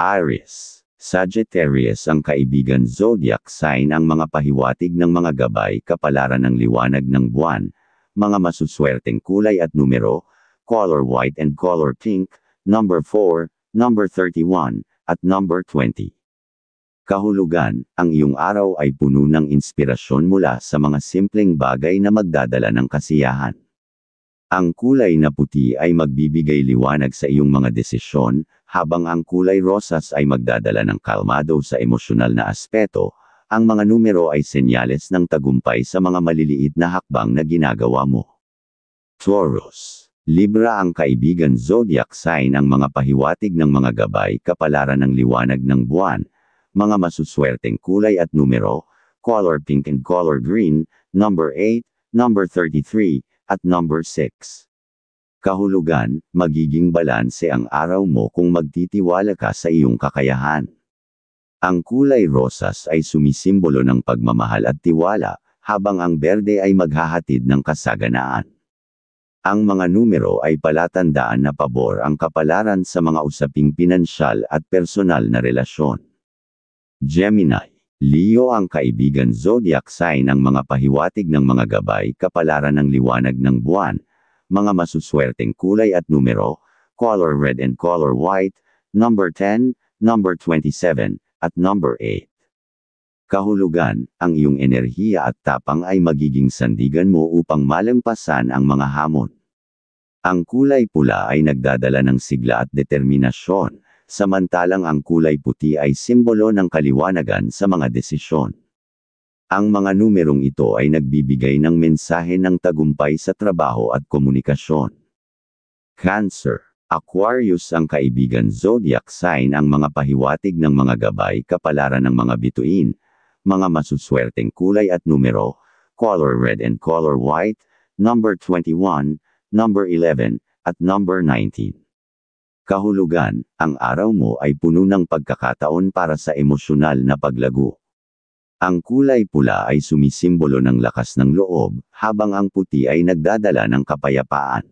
Aries, Sagittarius ang kaibigan zodiac sign ang mga pahiwatig ng mga gabay kapalaran ng liwanag ng buwan, mga masuswerteng kulay at numero, color white and color pink, number 4, number 31, at number 20. Kahulugan, ang iyong araw ay puno ng inspirasyon mula sa mga simpleng bagay na magdadala ng kasiyahan. Ang kulay na puti ay magbibigay liwanag sa iyong mga desisyon, habang ang kulay rosas ay magdadala ng kalmado sa emosyonal na aspeto. Ang mga numero ay senyales ng tagumpay sa mga maliliit na hakbang na ginagawa mo. Taurus, Libra ang kaibigan zodiac sign ang mga pahiwatig ng mga gabay kapalaran ng liwanag ng buwan, mga masuswerteng kulay at numero, color pink and color green, number 8, number 33, at number 6. Kahulugan, magiging balanse ang araw mo kung magtitiwala ka sa iyong kakayahan. Ang kulay rosas ay sumisimbolo ng pagmamahal at tiwala, habang ang berde ay maghahatid ng kasaganaan. Ang mga numero ay palatandaan na pabor ang kapalaran sa mga usaping pinansyal at personal na relasyon. Gemini, Leo ang kaibigan zodiac sign ang mga pahiwatig ng mga gabay kapalaran ng liwanag ng buwan, mga masuswerteng kulay at numero, color red and color white, number 10, number 27, at number 8. Kahulugan, ang iyong enerhiya at tapang ay magiging sandigan mo upang malampasan ang mga hamon. Ang kulay pula ay nagdadala ng sigla at determinasyon, samantalang ang kulay puti ay simbolo ng kaliwanagan sa mga desisyon. Ang mga numerong ito ay nagbibigay ng mensahe ng tagumpay sa trabaho at komunikasyon. Cancer, Aquarius ang kaibigan zodiac sign ang mga pahiwatig ng mga gabay kapalaran ng mga bituin, mga masuswerteng kulay at numero, color red and color white, number 21, number 11, at number 19. Kahulugan, ang araw mo ay puno ng pagkakataon para sa emosyonal na paglago. Ang kulay pula ay sumisimbolo ng lakas ng loob, habang ang puti ay nagdadala ng kapayapaan.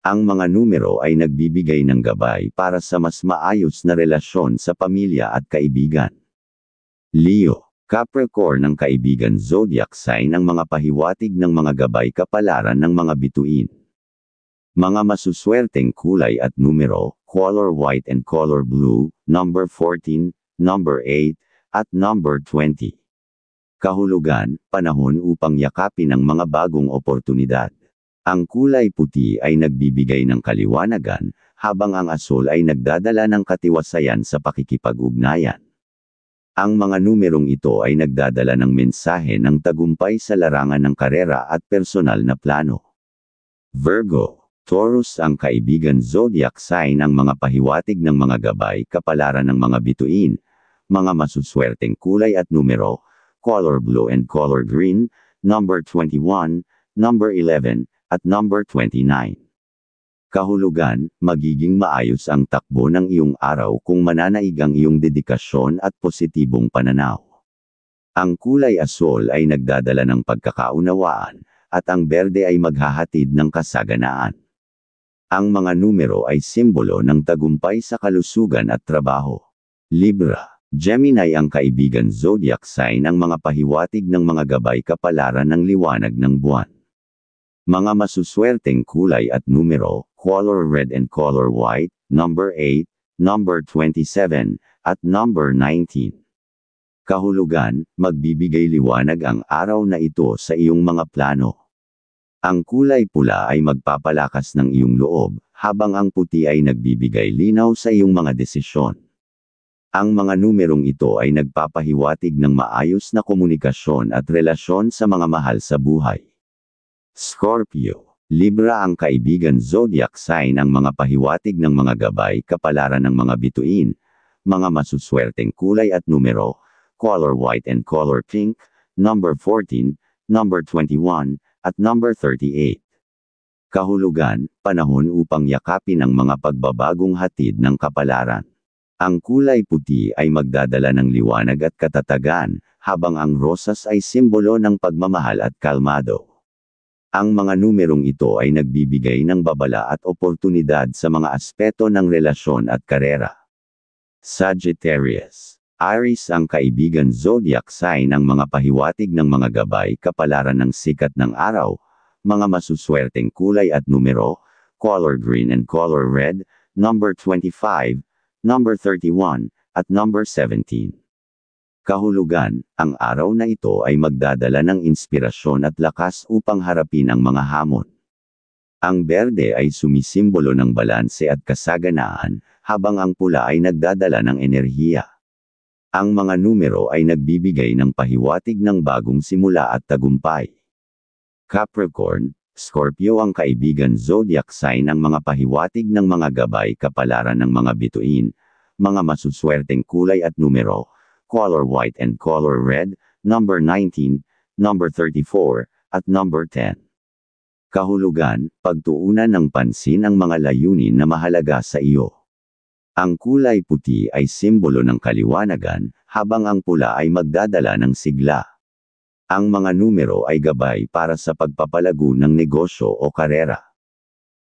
Ang mga numero ay nagbibigay ng gabay para sa mas maayos na relasyon sa pamilya at kaibigan. Leo, Capricorn ang kaibigan zodiac sign ang mga pahiwatig ng mga gabay kapalaran ng mga bituin. Mga masuswerteng kulay at numero, color white and color blue, number 14, number 8, at number 20. Kahulugan, panahon upang yakapin ang mga bagong oportunidad. Ang kulay puti ay nagbibigay ng kaliwanagan, habang ang asul ay nagdadala ng katiwasayan sa pakikipag-ugnayan. Ang mga numerong ito ay nagdadala ng mensahe ng tagumpay sa larangan ng karera at personal na plano. Virgo, Taurus ang kaibigan zodiac sign ang mga pahiwatig ng mga gabay kapalaran ng mga bituin, mga masuswerteng kulay at numero, color blue and color green, number 21, number 11, at number 29. Kahulugan, magiging maayos ang takbo ng iyong araw kung mananaig ang iyong dedikasyon at positibong pananaw. Ang kulay asul ay nagdadala ng pagkakaunawaan, at ang berde ay maghahatid ng kasaganaan. Ang mga numero ay simbolo ng tagumpay sa kalusugan at trabaho. Libra, Gemini ang kaibigan zodiac sign ang mga pahiwatig ng mga gabay kapalaran ng liwanag ng buwan. Mga masuswerteng kulay at numero, color red and color white, number 8, number 27, at number 19. Kahulugan, magbibigay liwanag ang araw na ito sa iyong mga plano. Ang kulay pula ay magpapalakas ng iyong loob, habang ang puti ay nagbibigay linaw sa iyong mga desisyon. Ang mga numerong ito ay nagpapahiwatig ng maayos na komunikasyon at relasyon sa mga mahal sa buhay. Scorpio, Libra ang kaibigan zodiac sign ang mga pahiwatig ng mga gabay kapalaran ng mga bituin, mga masuswerteng kulay at numero, color white and color pink, number 14, number 21, at number 38. Kahulugan, panahon upang yakapin ang mga pagbabagong hatid ng kapalaran. Ang kulay puti ay magdadala ng liwanag at katatagan, habang ang rosas ay simbolo ng pagmamahal at kalmado. Ang mga numerong ito ay nagbibigay ng babala at oportunidad sa mga aspeto ng relasyon at karera. Sagittarius. Aries ang kaibigan zodiac sign ang mga pahiwatig ng mga gabay kapalaran ng sikat ng araw, mga masuswerteng kulay at numero, color green and color red, number 25, number 31, at number 17. Kahulugan, ang araw na ito ay magdadala ng inspirasyon at lakas upang harapin ang mga hamon. Ang berde ay sumisimbolo ng balanse at kasaganaan, habang ang pula ay nagdadala ng enerhiya. Ang mga numero ay nagbibigay ng pahiwatig ng bagong simula at tagumpay. Capricorn, Scorpio ang kaibigan zodiac sign ang mga pahiwatig ng mga gabay kapalaran ng mga bituin, mga masuswerteng kulay at numero, color white and color red, number 19, number 34, at number 10. Kahulugan, pagtuunan ng pansin ang mga layunin na mahalaga sa iyo. Ang kulay puti ay simbolo ng kaliwanagan, habang ang pula ay magdadala ng sigla. Ang mga numero ay gabay para sa pagpapalago ng negosyo o karera.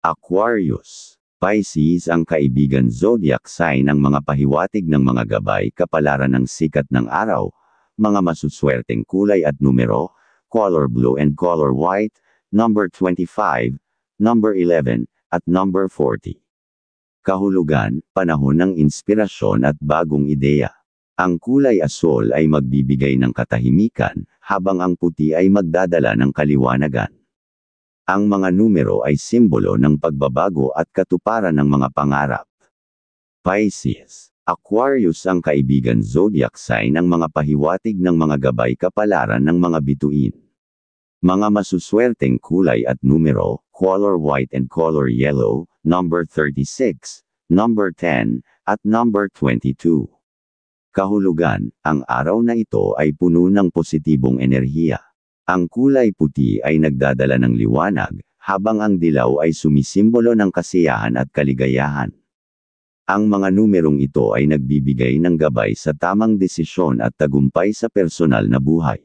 Aquarius. Pisces ang kaibigan zodiac sign ng mga pahiwatig ng mga gabay kapalaran ng sikat ng araw, mga masuswerteng kulay at numero, color blue and color white, number 25, number 11, at number 40. Kahulugan, panahon ng inspirasyon at bagong ideya. Ang kulay asul ay magbibigay ng katahimikan, habang ang puti ay magdadala ng kaliwanagan. Ang mga numero ay simbolo ng pagbabago at katuparan ng mga pangarap. Pisces. Aquarius ang kaibigan zodiac sign ng mga pahiwatig ng mga gabay kapalaran ng mga bituin. Mga masuswerteng kulay at numero, color white and color yellow, number 36, number 10, at number 22. Kahulugan, ang araw na ito ay puno ng positibong enerhiya. Ang kulay puti ay nagdadala ng liwanag, habang ang dilaw ay sumisimbolo ng kasiyahan at kaligayahan. Ang mga numerong ito ay nagbibigay ng gabay sa tamang desisyon at tagumpay sa personal na buhay.